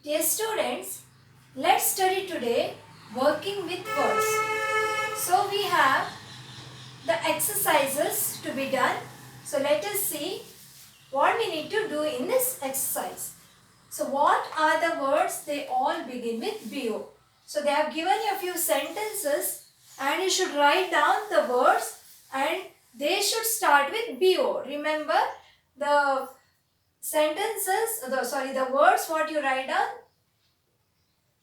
Dear students, let's study today working with words. So we have the exercises to be done. So let us see what we need to do in this exercise. So what are the words? They all begin with BO. So they have given you a few sentences and you should write down the words and they should start with BO. Remember the the words what you write down,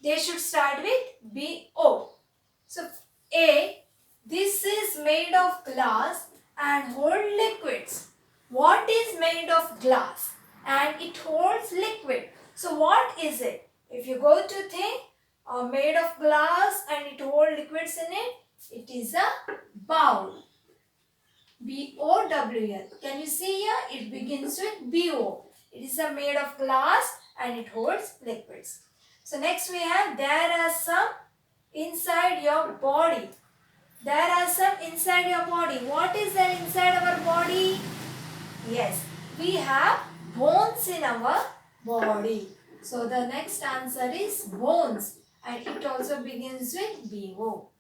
they should start with BO. So A, this is made of glass and hold liquids. What is made of glass and it holds liquid? So what is it? If you go to think, made of glass and it holds liquids in it, it is a bowl. BOWL. Can you see here? It begins with BO. It is made of glass and it holds liquids. So next we have, there are some inside your body. There are some inside your body. What is there inside our body? Yes, we have bones in our body. So the next answer is bones and it also begins with BO.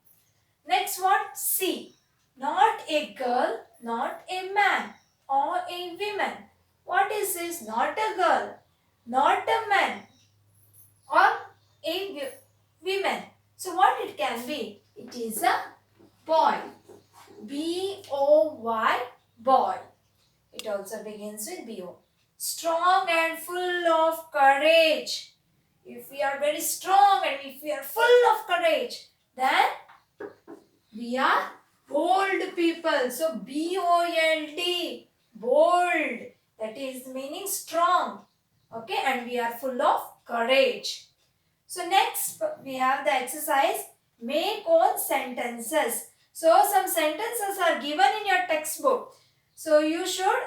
Next one, C. Not a girl, not a man or a woman. What is this? Not a girl, not a man or a woman. So what it can be? It is a boy. B-O-Y, boy. It also begins with B-O. Strong and full of courage. If we are very strong and if we are full of courage, then we are bold people. So B-O-L-D, bold. That is meaning strong. Okay, and we are full of courage. So next we have the exercise, make own sentences. So some sentences are given in your textbook. So you should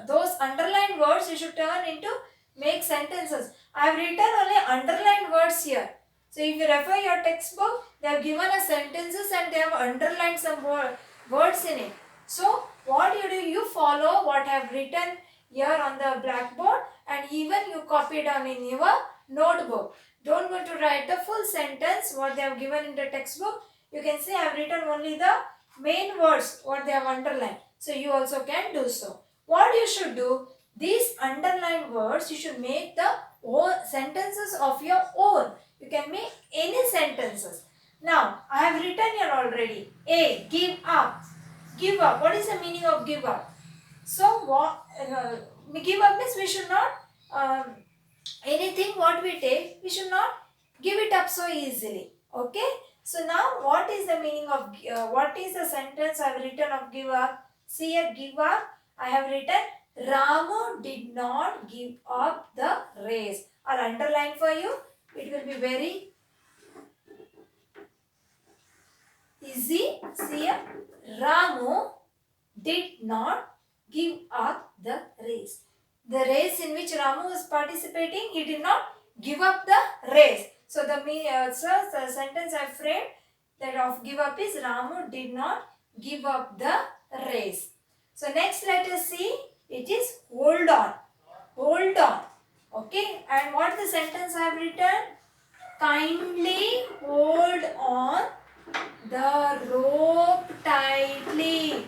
those underlined words you should turn into make sentences. I have written only underlined words here. So if you refer your textbook, they have given us sentences and they have underlined some words in it. So what you do, you follow what I have written here on the blackboard and even you copy down in your notebook. Don't go to write the full sentence what they have given in the textbook. You can see I have written only the main words what they have underlined. So you also can do so. What you should do, these underlined words you should make the sentences of your own. You can make any sentences. Now I have written here already. A, give up. Give up. What is the meaning of give up? So what give up means we should not anything what we take, we should not give it up so easily. Okay. So now what is the meaning of what is the sentence I have written of give up? See here, give up. I have written Ramu did not give up the race. I'll underline for you. It will be very easy. See here, Ramu did not give up the race. The race in which Ramu was participating, he did not give up the race. So the sentence I framed that of give up is Ramu did not give up the race. So next let us see, it is hold on. Hold on. Okay, and what the sentence I have written? Kindly hold on the rope tightly.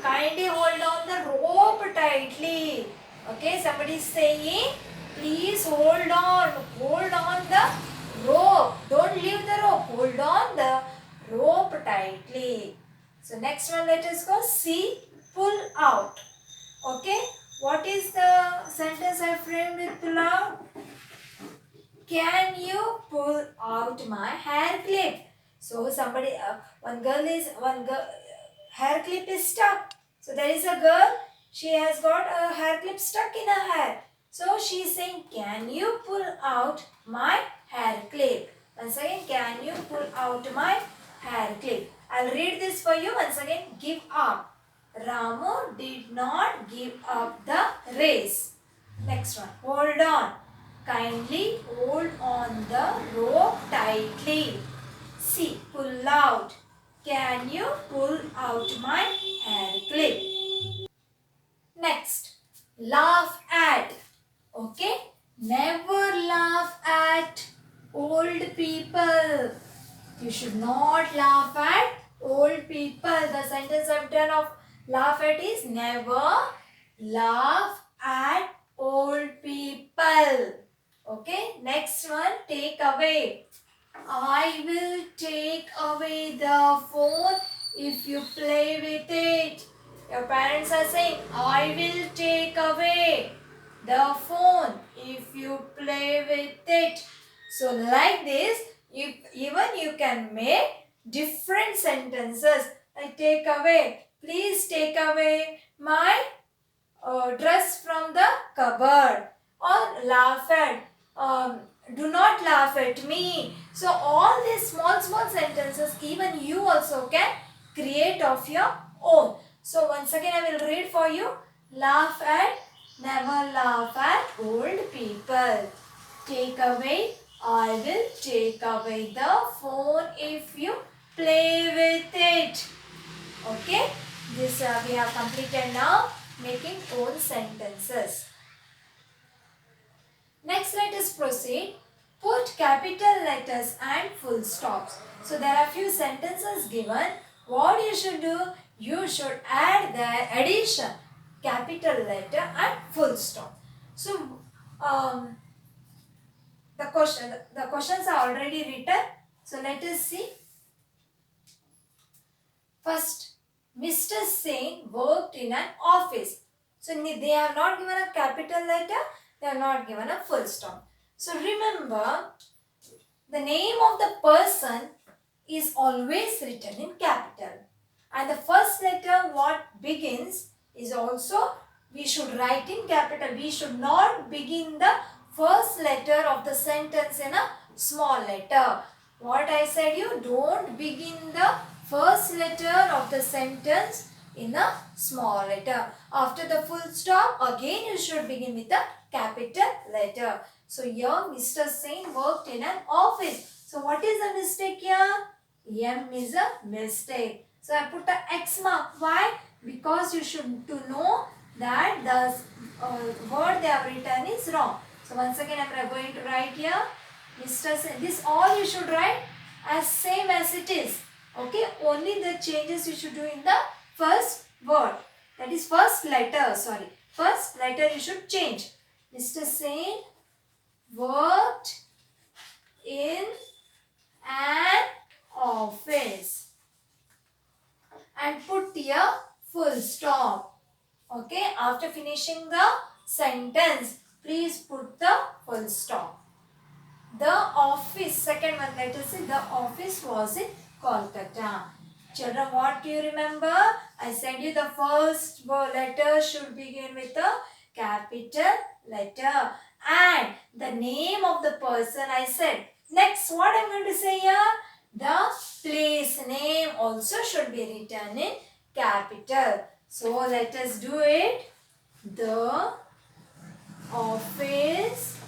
Kindly hold on the rope tightly. Okay, somebody is saying, please hold on the rope. Don't leave the rope. Hold on the rope tightly. So next one, let us go. C, pull out. Okay, what is the sentence I framed with pull out? Can you pull out my hair clip? So somebody, one girl hair clip is stuck. So there is a girl, she has got a hair clip stuck in her hair. So she is saying, can you pull out my hair clip? Once again, can you pull out my hair clip? I'll read this for you once again. Give up. Ramu did not give up the race. Next one. Hold on. Kindly hold on the rope tightly. C. Pull out. Can you pull out my hair clip? Next. Laugh at. Okay. Never laugh laugh at old people. You should not laugh at old people. The sentence I've done of laugh at is never laugh at old people. Okay, next one, take away. I will take away the phone if you play with it. Your parents are saying, I will take away the phone if you play with it. So like this, you can make different sentences. Like take away. Please take away my dress from the cupboard. Or laugh at. Do not laugh at me. So all these small sentences even you also can create of your own. So once again I will read for you. Laugh at, never laugh at old people. Take away, I will take away the phone if you play with it. Okay, this we have completed now, making own sentences. Next, let us proceed. Put capital letters and full stops. So there are few sentences given. What you should do? You should add the addition, capital letter and full stop. So the questions are already written. So let us see. First, Mr. Singh worked in an office. So they have not given a capital letter, they have not given a full stop. So remember, the name of the person is always written in capital. And the first letter what begins is also we should write in capital. We should not begin the first letter of the sentence in a small letter. What I said, you don't begin the first letter of the sentence in a small letter. After the full stop, again you should begin with a capital letter. So here Mr. Singh worked in an office. So what is the mistake here? M is a mistake. So I put a X mark. Why? Because you should to know that the word they have written is wrong. So once again I am going to write here Mr. Singh. This all you should write as same as it is. Okay, only the changes you should do in the first word. That is first letter, sorry. First letter you should change. Mr. Singh worked in an office. And put here full stop. Okay, after finishing the sentence, please put the full stop. The office, second one, let us see, the office was in Kolkata. Children, what do you remember? I said you the first letter should begin with a capital letter. And the name of the person I said. Next, what I am going to say here? The place name also should be written in capital. So, let us do it. The office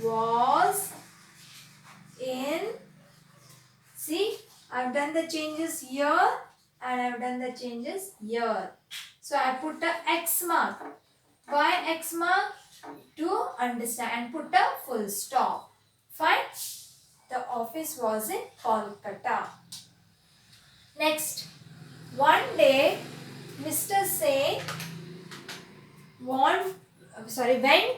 was in, see, I have done the changes here and I have done the changes here. So I put a X mark. Why X mark? To understand, and put a full stop. Fine. The office was in Kolkata. Next, one day Mr. Singh went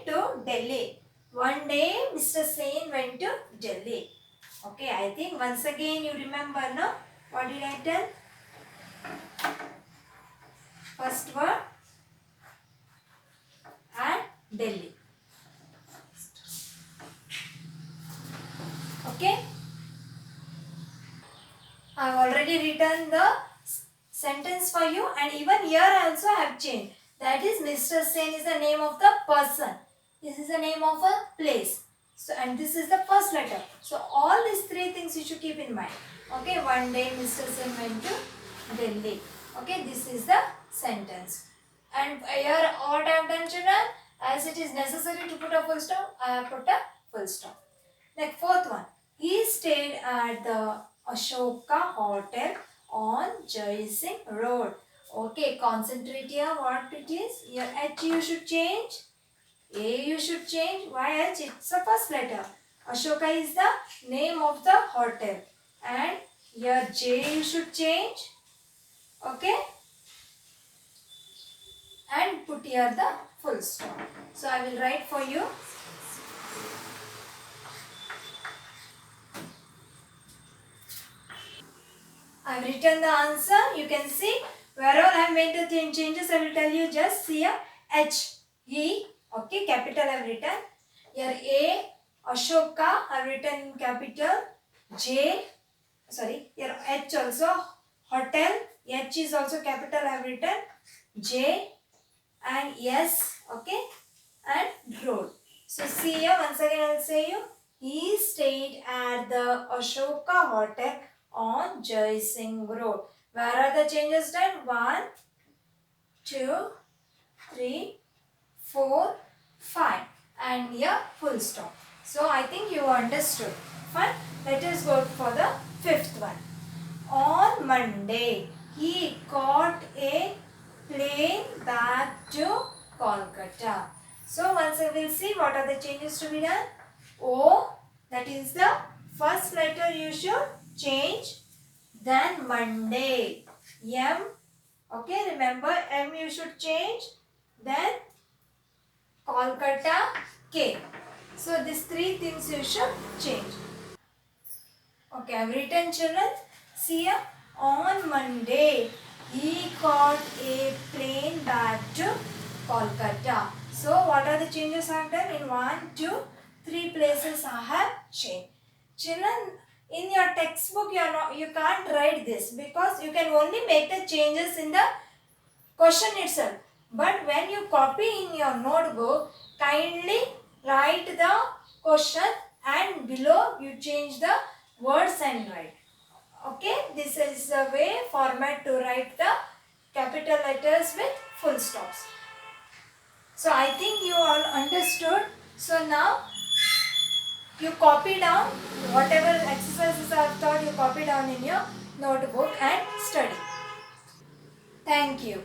to Delhi. One day Mr. Singh went to Delhi. Okay, I think once again you remember, no? What did I tell? First word and Delhi. Okay. I have already written the sentence for you, and even here also I have changed. That is, Mr. Sen is the name of the person. This is the name of a place. So, and this is the first letter. So, all these three things you should keep in mind. Okay, one day Mr. Sen went to Delhi. Okay, this is the sentence. And here what I have done, children, as it is necessary to put a full stop, I have put a full stop. Like fourth one, he stayed at the Ashoka Hotel on Jai Singh Road. Okay, concentrate here what it is. Here H you should change. A you should change. Why H? It's the first letter. Ashoka is the name of the hotel. And here J you should change. Okay. And put here the full stop. So I will write for you. I have written the answer. You can see where all I have made the changes. I will tell you just see a H, E, okay, capital I have written. Here A, Ashoka I have written in capital. J, sorry, here H also, hotel, H is also capital I have written. J and S, okay, and road. So see here, once again I will say you, he stayed at the Ashoka hotel on Jai Singh Road. Where are the changes done? 1, 2, 3, 4, 5. And here full stop. So I think you understood. Fine. Let us go for the fifth one. On Monday, he caught a plane back to Kolkata. So once I will see what are the changes to be done. O, that is the first letter you should change. Then Monday. M, okay, remember M you should change. Then Kolkata, K. So these three things you should change. Okay, I have written children. See here, on Monday, he caught a plane back to Kolkata. So what are the changes I have done? In 1, 2, 3 places I have changed. Children, in your textbook you can't write this because you can only make the changes in the question itself. But when you copy in your notebook, kindly write the question and below you change the words and write. Okay, this is the way format to write the capital letters with full stops. So I think you all understood. So now you copy down whatever exercises I have taught, you copy down in your notebook and study. Thank you.